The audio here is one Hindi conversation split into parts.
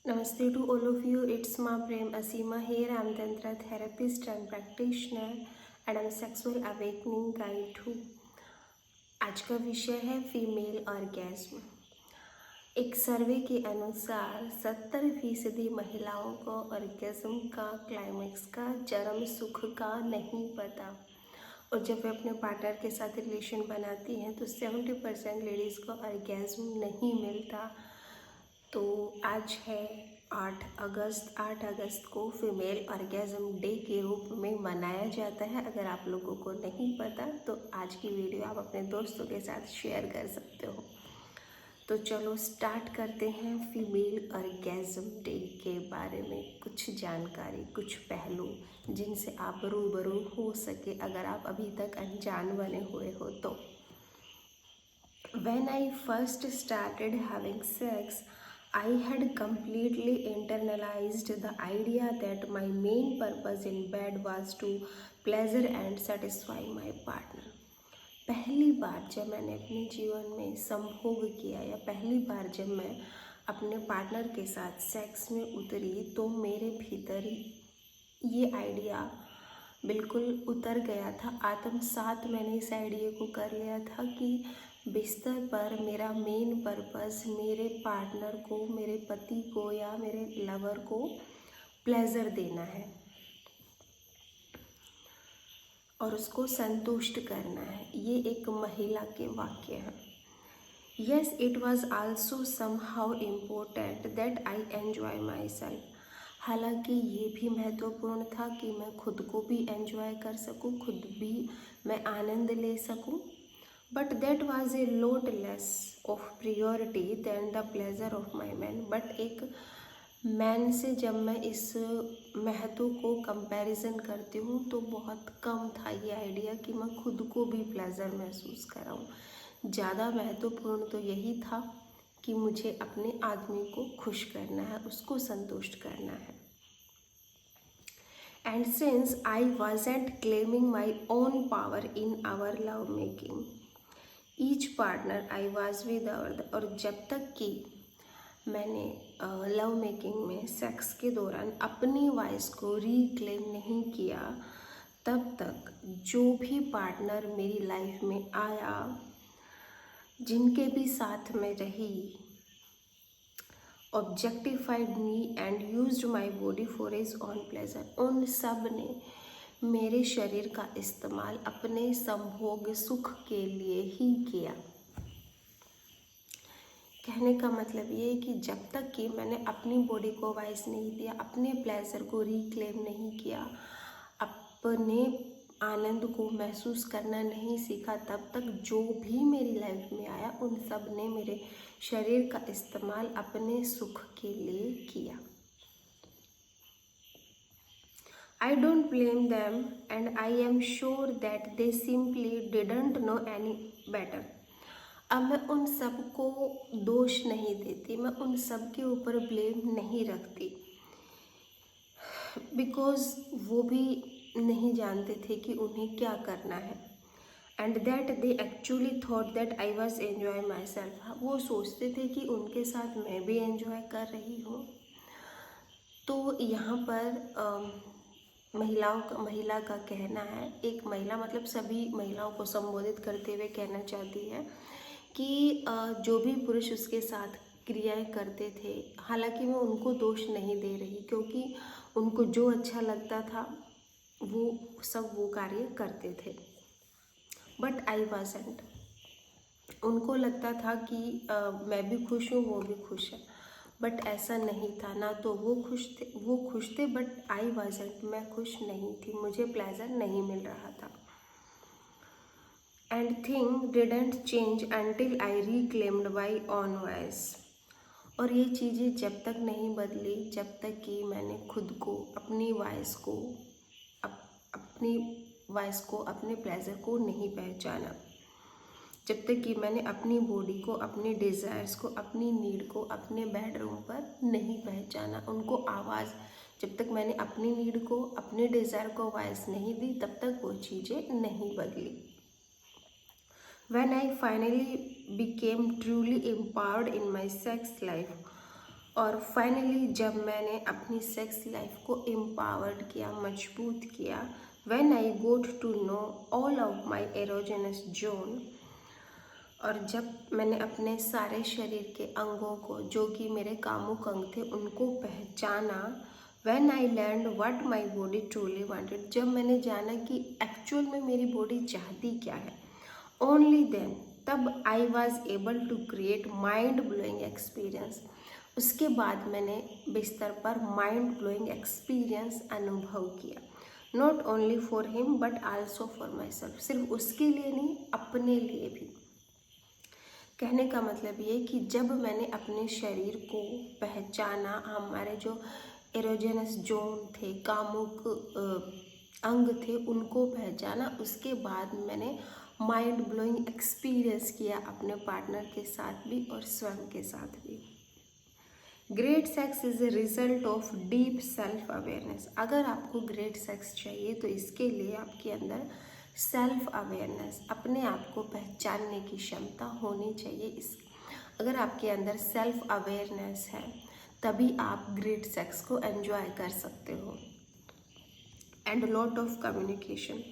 Namaste to all of you. It's Ma Prem Asima here. I'm Tantra therapist and practitioner and I'm sexual awakening guide too. आज का विषय है फीमेल ऑर्गेज्म। एक सर्वे के अनुसार 70% महिलाओं को ऑर्गेज्म का, क्लाइमेक्स का, चरम सुख का नहीं पता। और जब वे अपने पार्टनर के साथ रिलेशन बनाती हैं तो 70% लेडीज़ को ऑर्गेज्म नहीं मिलता। तो आज है 8 अगस्त। 8 अगस्त को फीमेल ऑर्गेज्म डे के रूप में मनाया जाता है। अगर आप लोगों को नहीं पता तो आज की वीडियो आप अपने दोस्तों के साथ शेयर कर सकते हो। तो चलो स्टार्ट करते हैं फीमेल ऑर्गेज्म डे के बारे में कुछ जानकारी, कुछ पहलू जिनसे आप रूबरू हो सके अगर आप अभी तक अनजान बने हुए हो तो। When I first started having sex, I had completely internalized the idea that my main purpose in bed was to pleasure and satisfy my partner. पहली बार जब मैंने अपने जीवन में संभोग किया या पहली बार जब मैं अपने पार्टनर के साथ सेक्स में उतरी तो मेरे भीतर ये आइडिया बिल्कुल उतर गया था। आत्मसात मैंने इस आइडिया को कर लिया था कि बिस्तर पर मेरा मेन पर्पस मेरे पार्टनर को, मेरे पति को या मेरे लवर को प्लेजर देना है और उसको संतुष्ट करना है। ये एक महिला के वाक्य हैं। Yes, it was also somehow important that I enjoy myself. हालांकि ये भी महत्वपूर्ण था कि मैं खुद को भी एंजॉय कर सकूं, खुद भी मैं आनंद ले सकूं। But that was a lot less of priority than the pleasure of my man. But एक मैन से जब मैं इस महत्व को कंपैरिजन करती हूँ तो बहुत कम था ये आइडिया कि मैं खुद को भी प्लेजर महसूस कराऊँ। ज़्यादा महत्वपूर्ण तो यही था कि मुझे अपने आदमी को खुश करना है, उसको संतुष्ट करना है। And since I wasn't claiming my own power in our love making, each partner I was with और जब तक कि मैंने लव मेकिंग में सेक्स के दौरान अपनी वॉइस को रिक्लेम नहीं किया, तब तक जो भी पार्टनर मेरी लाइफ में आया, जिनके भी साथ में रही, objectified me and used my body for his own pleasure, उन सब ने मेरे शरीर का इस्तेमाल अपने संभोग सुख के लिए ही किया। कहने का मतलब ये है कि जब तक कि मैंने अपनी बॉडी को वॉइस नहीं दिया, अपने प्लेजर को रिक्लेम नहीं किया, अपने आनंद को महसूस करना नहीं सीखा, तब तक जो भी मेरी लाइफ में आया उन सब ने मेरे शरीर का इस्तेमाल अपने सुख के लिए किया। I don't blame them and I am sure that they simply didn't know any better. अब मैं उन सब को दोष नहीं देती, मैं उन सब के ऊपर ब्लेम नहीं रखती, बिकॉज वो भी नहीं जानते थे कि उन्हें क्या करना है। And that they actually thought that I was enjoy my self. वो सोचते थे कि उनके साथ मैं भी एन्जॉय कर रही हूँ। तो यहाँ पर महिला का कहना है, एक महिला मतलब सभी महिलाओं को संबोधित करते हुए कहना चाहती है कि जो भी पुरुष उसके साथ क्रियाएं करते थे, हालांकि मैं उनको दोष नहीं दे रही क्योंकि उनको जो अच्छा लगता था वो सब वो कार्य करते थे। बट आई वाज़न्ट, उनको लगता था कि मैं भी खुश हूँ, वो भी खुश है, बट ऐसा नहीं था। ना तो वो खुश थे बट आई वाज़न्ट, मैं खुश नहीं थी, मुझे प्लेजर नहीं मिल रहा था। And thing didn't change until I reclaimed my own voice. और ये चीज़ें जब तक नहीं बदली जब तक कि मैंने खुद को, अपनी वॉइस को, अपने प्लेजर को नहीं पहचाना, जब तक कि मैंने अपनी बॉडी को, अपने डिज़ायर्स को, अपनी नीड को अपने बेडरूम पर नहीं पहचाना, उनको आवाज़, जब तक मैंने अपनी नीड को, अपने डिज़ायर को वॉइस नहीं दी, तब तक वो चीज़ें नहीं बदली। When I finally became truly empowered in my sex life, और फाइनली जब मैंने अपनी सेक्स लाइफ को एम्पावर्ड किया, मजबूत किया, when I got to know all of my erogenous zone, और जब मैंने अपने सारे शरीर के अंगों को जो कि मेरे कामुक अंग थे उनको पहचाना, when I learn what my body truly wanted, जब मैंने जाना कि एक्चुअल में मेरी बॉडी चाहती क्या है, ओनली देन, तब I was able to create mind blowing experience. उसके बाद मैंने बिस्तर पर माइंड ब्लोइंग एक्सपीरियंस अनुभव किया, not only for him but also for my self, सिर्फ उसके लिए नहीं, अपने लिए भी। कहने का मतलब ये कि जब मैंने अपने शरीर को पहचाना, हमारे जो एरोजेनस जोन थे, कामुक अंग थे, उनको पहचाना, उसके बाद मैंने माइंड ब्लोइंग एक्सपीरियंस किया अपने पार्टनर के साथ भी और स्वयं के साथ भी। Great sex is a result of deep self awareness. अगर आपको ग्रेट सेक्स चाहिए तो इसके लिए आपके अंदर सेल्फ अवेयरनेस, अपने आप को पहचानने की क्षमता होनी चाहिए। इस अगर आपके अंदर सेल्फ अवेयरनेस है तभी आप ग्रेट सेक्स को एंजॉय कर सकते हो। एंड लॉट ऑफ कम्युनिकेशन,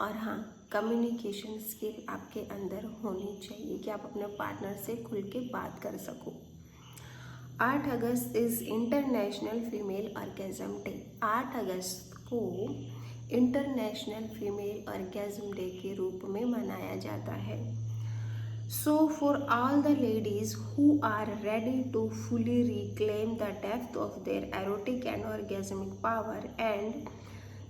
और हाँ, कम्युनिकेशन स्किल आपके अंदर होनी चाहिए कि आप अपने पार्टनर से खुल के बात कर सको। 8 August is international female orgasm day. 8 अगस्त को इंटरनेशनल फीमेल ऑर्गेज़म डे के रूप में मनाया जाता है। So for all the ladies who are ready to fully reclaim the depth of their erotic and orgasmic power and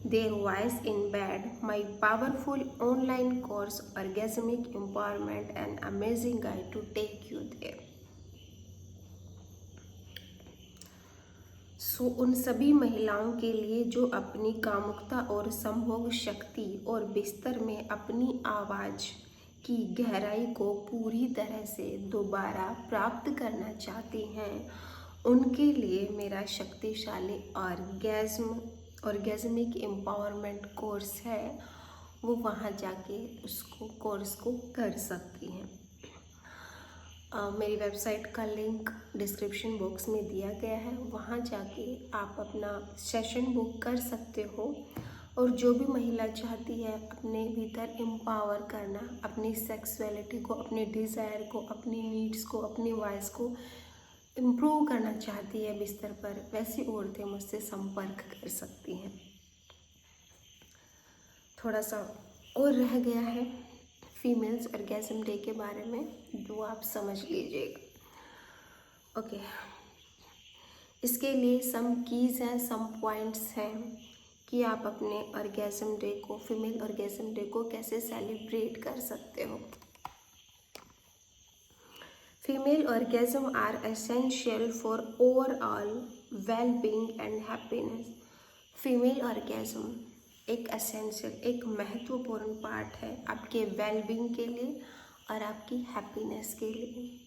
their voice in bed, my powerful online course Orgasmic Empowerment, an amazing guide to take you there. सो उन सभी महिलाओं के लिए जो अपनी कामुकता और संभोग शक्ति और बिस्तर में अपनी आवाज़ की गहराई को पूरी तरह से दोबारा प्राप्त करना चाहती हैं, उनके लिए मेरा शक्तिशाली ऑर्गेज़मिक एम्पावरमेंट कोर्स है, वो वहाँ जाके उसको कोर्स को कर सकती हैं। मेरी वेबसाइट का लिंक डिस्क्रिप्शन बॉक्स में दिया गया है, वहाँ जाके आप अपना सेशन बुक कर सकते हो। और जो भी महिला चाहती है अपने भीतर एम्पावर करना, अपनी सेक्सुअलिटी को, अपने डिज़ायर को, अपनी नीड्स को, अपनी वॉइस को इम्प्रूव करना चाहती है बिस्तर पर, वैसी औरतें मुझसे संपर्क कर सकती हैं। थोड़ा सा और रह गया है फीमेल्स ऑर्गेज़म डे के बारे में, जो आप समझ लीजिएगा। ओके, इसके लिए सम कीज़ हैं, सम पॉइंट्स हैं कि आप अपने ऑर्गेज़म डे को, फीमेल ऑर्गेज़म डे को कैसे सेलिब्रेट कर सकते हो। Female orgasm are essential for overall well-being and happiness. Female orgasm एक essential, एक महत्वपूर्ण पार्ट है आपके वेलबींग के लिए और आपकी हैप्पीनेस के लिए।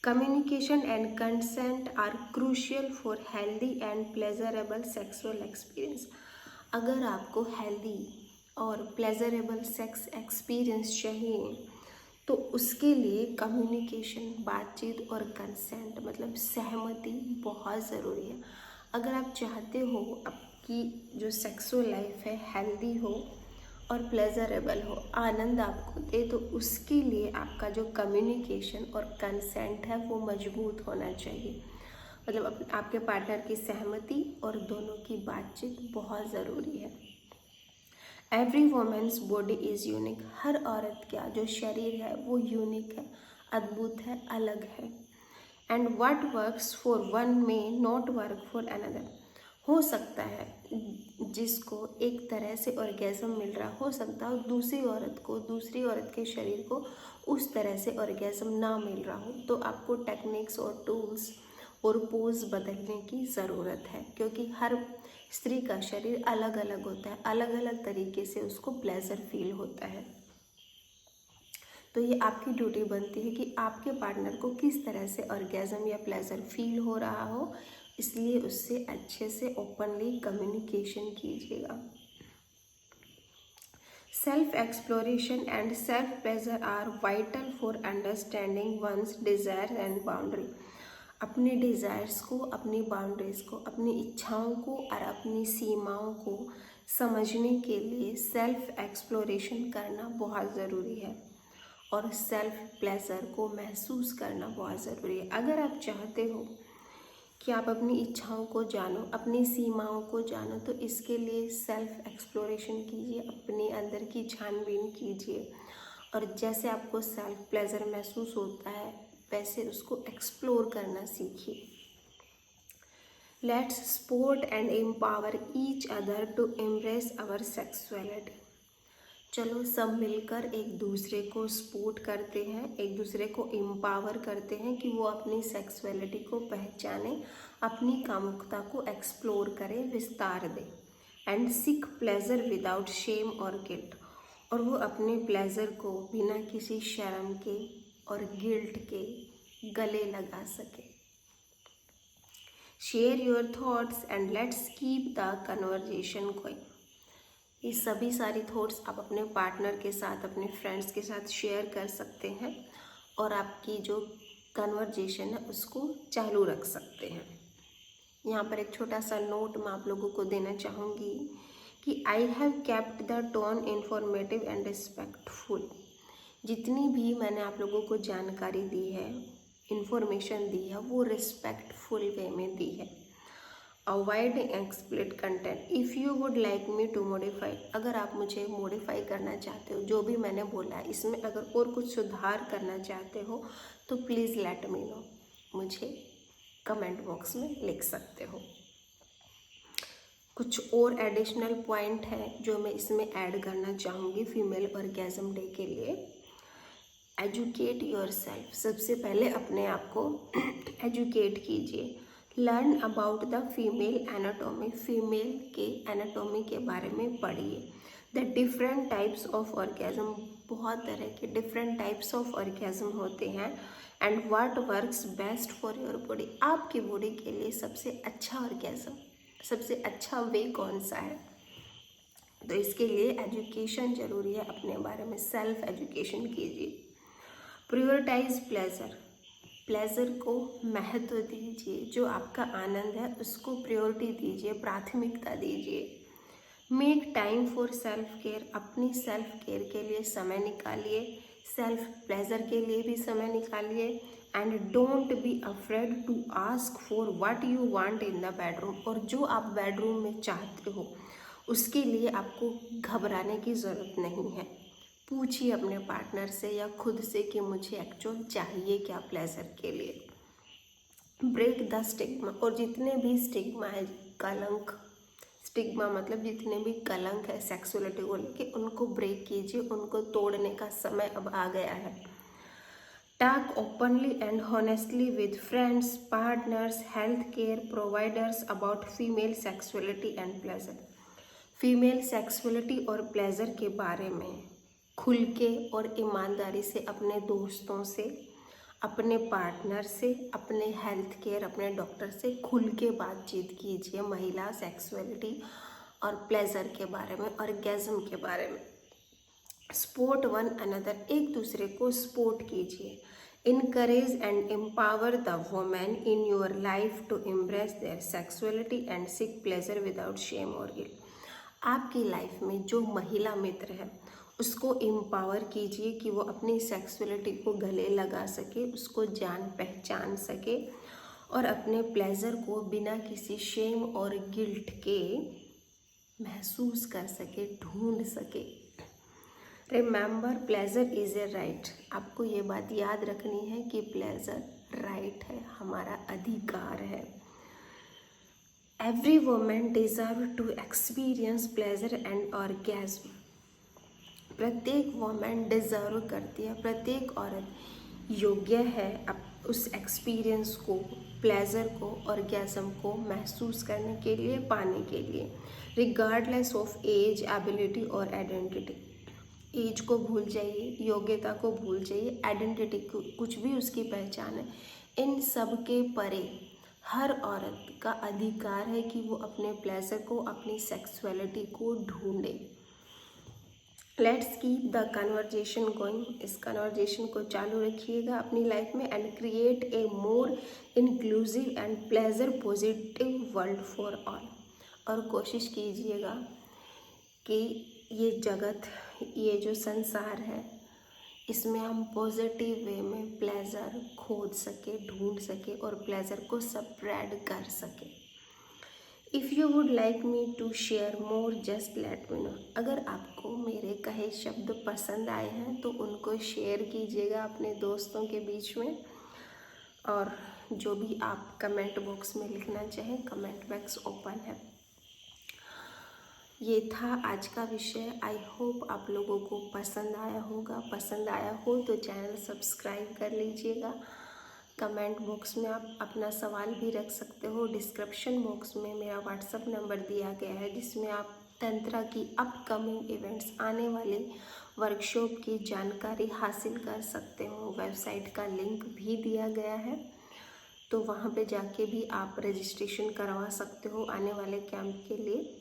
Communication and consent are crucial for healthy and pleasurable sexual experience. अगर आपको healthy और pleasurable sex experience चाहिए तो उसके लिए कम्युनिकेशन, बातचीत और कंसेंट मतलब सहमति बहुत ज़रूरी है। अगर आप चाहते हो आपकी जो सेक्सुअल लाइफ है हेल्दी हो और प्लेजरेबल हो, आनंद आपको दे, तो उसके लिए आपका जो कम्युनिकेशन और कंसेंट है वो मजबूत होना चाहिए। मतलब आपके पार्टनर की सहमति और दोनों की बातचीत बहुत ज़रूरी है। Every women's body is unique. हर औरत का जो शरीर है वो यूनिक है, अद्भुत है, अलग है। And what works for one may not work for another. हो सकता है जिसको एक तरह से ऑर्गेज़म मिल रहा हो सकता है दूसरी औरत के शरीर को उस तरह से ऑर्गेज़म ना मिल रहा हो, तो आपको टेक्निक्स और टूल्स और पोज बदलने की ज़रूरत है, क्योंकि हर स्त्री का शरीर अलग अलग होता है, अलग अलग तरीके से उसको प्लेजर फील होता है। तो ये आपकी ड्यूटी बनती है कि आपके पार्टनर को किस तरह से ऑर्गेज़म या प्लेजर फील हो रहा हो, इसलिए उससे अच्छे से ओपनली कम्युनिकेशन कीजिएगा। Self exploration and self pleasure are vital for understanding once desire and boundary. अपने डिज़ायर्स को, अपनी बाउंड्रीज़ को, अपनी इच्छाओं को और अपनी सीमाओं को समझने के लिए सेल्फ एक्सप्लोरेशन करना बहुत ज़रूरी है और सेल्फ प्लेजर को महसूस करना बहुत ज़रूरी है। अगर आप चाहते हो कि आप अपनी इच्छाओं को जानो, अपनी सीमाओं को जानो, तो इसके लिए सेल्फ एक्सप्लोरेशन कीजिए, अपने अंदर की छानबीन कीजिए और जैसे आपको सेल्फ प्लेजर महसूस होता है वैसे उसको एक्सप्लोर करना सीखिए। Let's support and empower each other to embrace our sexuality. चलो सब मिलकर एक दूसरे को सपोर्ट करते हैं, एक दूसरे को एम्पावर करते हैं कि वो अपनी सेक्सुअलिटी को पहचाने, अपनी कामुकता को एक्सप्लोर करें, विस्तार दें। And seek pleasure without shame और गिल्ट, और वो अपने प्लेजर को बिना किसी शर्म के और गिल्ट के गले लगा सके। Share your thoughts and let's keep the conversation going. ये सभी सारी थॉट्स आप अपने पार्टनर के साथ, अपने फ्रेंड्स के साथ शेयर कर सकते हैं और आपकी जो कन्वर्जेशन है उसको चालू रख सकते हैं। यहाँ पर एक छोटा सा नोट मैं आप लोगों को देना चाहूँगी कि I have kept the tone informative and respectful. जितनी भी मैंने आप लोगों को जानकारी दी है, इन्फॉर्मेशन दी है, वो रिस्पेक्टफुल वे में दी है। Avoid explicit content if you would like me to modify. अगर आप मुझे मॉडिफाई करना चाहते हो, जो भी मैंने बोला है इसमें अगर और कुछ सुधार करना चाहते हो तो प्लीज़ लेट मी नो, मुझे कमेंट बॉक्स में लिख सकते हो। कुछ और एडिशनल पॉइंट है जो मैं इसमें ऐड करना चाहूँगी फीमेल ऑर्गेज़म डे के लिए। Educate your self. सबसे पहले अपने आप को एजुकेट कीजिए। Learn about the female anatomy. Female के एनाटॉमी के बारे में पढ़िए। The different types of orgasm. बहुत तरह के डिफरेंट टाइप्स ऑफ ऑर्गेज़म होते हैं। And what works best for your body. आपकी बॉडी के लिए सबसे अच्छा ऑर्गेज़म, सबसे अच्छा वे कौन सा है, तो इसके लिए एजुकेशन ज़रूरी है। अपने बारे में सेल्फ एजुकेशन कीजिए। Prioritize pleasure. प्लेजर को महत्व दीजिए, जो आपका आनंद है उसको प्रायोरिटी दीजिए, प्राथमिकता दीजिए। Make time for self care. अपनी सेल्फ केयर के लिए समय निकालिए, सेल्फ प्लेजर के लिए भी समय निकालिए। And don't be afraid to ask for what you want in the bedroom. और जो आप बेडरूम में चाहते हो उसके लिए आपको घबराने की ज़रूरत नहीं है। पूछिए अपने पार्टनर से या खुद से कि मुझे एक्चुअल चाहिए क्या प्लेजर के लिए। Break the stigma. और जितने भी स्टिग्मा है, कलंक, स्टिग्मा मतलब जितने भी कलंक है सेक्सुअलिटी को लेके, उनको ब्रेक कीजिए, उनको तोड़ने का समय अब आ गया है। Talk openly and honestly with friends, partners, health care providers about female sexuality and pleasure. Female sexuality और प्लेजर के बारे में खुल के और ईमानदारी से अपने दोस्तों से, अपने पार्टनर से, अपने हेल्थ केयर, अपने डॉक्टर से खुल के बातचीत कीजिए महिला सेक्सुअलिटी और प्लेजर के बारे में, ऑर्गेज़म के बारे में। Support one another. एक दूसरे को सपोर्ट कीजिए। Encourage and empower the women in your life to embrace their sexuality and seek pleasure without shame और गिल्ट। आपकी लाइफ में जो महिला मित्र है उसको एम्पावर कीजिए कि वो अपनी सेक्सुअलिटी को गले लगा सके, उसको जान पहचान सके और अपने प्लेजर को बिना किसी शेम और गिल्ट के महसूस कर सके, ढूंढ सके। Remember pleasure is a right. आपको ये बात याद रखनी है कि प्लेजर राइट है, हमारा अधिकार है। Every woman deserve to experience pleasure and orgasm. प्रत्येक वुमेन डिज़र्व करती है, प्रत्येक औरत योग्य है अब उस एक्सपीरियंस को, प्लेजर को, ऑर्गेज़म को महसूस करने के लिए, पाने के लिए, रिगार्डलेस ऑफ एज, एबिलिटी और आइडेंटिटी। एज को भूल जाइए, योग्यता को भूल जाइए, आइडेंटिटी को, कुछ भी उसकी पहचान है, इन सब के परे हर औरत का अधिकार है कि वो अपने प्लेजर को, अपनी सेक्सुअलिटी को ढूंढे। Let's keep the conversation going. इस कन्वर्जेशन को चालू रखिएगा अपनी लाइफ में and create a more inclusive and pleasure positive world for all. और कोशिश कीजिएगा कि ये जगत, ये जो संसार है, इसमें हम पॉजिटिव वे में प्लेजर खोज सके, ढूंढ सके और प्लेजर को स्प्रेड कर सके। If you would like me to share more just let me know. अगर आपको मेरे कहे शब्द पसंद आए हैं तो उनको शेयर कीजिएगा अपने दोस्तों के बीच में। और जो भी आप कमेंट बॉक्स में लिखना चाहें, कमेंट बॉक्स ओपन है। ये था आज का विषय। आई होप आप लोगों को पसंद आया होगा। पसंद आया हो तो चैनल सब्सक्राइब कर लीजिएगा। कमेंट बॉक्स में आप अपना सवाल भी रख सकते हो। डिस्क्रिप्शन बॉक्स में मेरा व्हाट्सएप नंबर दिया गया है जिसमें आप तंत्रा की अपकमिंग इवेंट्स, आने वाले वर्कशॉप की जानकारी हासिल कर सकते हो। वेबसाइट का लिंक भी दिया गया है, तो वहाँ पे जाके भी आप रजिस्ट्रेशन करवा सकते हो आने वाले कैंप के लिए।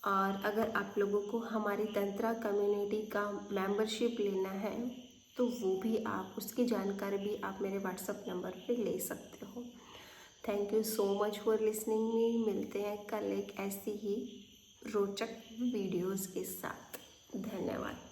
और अगर आप लोगों को हमारी तंत्रा कम्युनिटी का मेंबरशिप लेना है तो वो भी आप, उसकी जानकारी भी आप मेरे व्हाट्सएप नंबर पे ले सकते हो। Thank you so much for listening me. मिलते हैं कल एक ऐसी ही रोचक वीडियोस के साथ। धन्यवाद।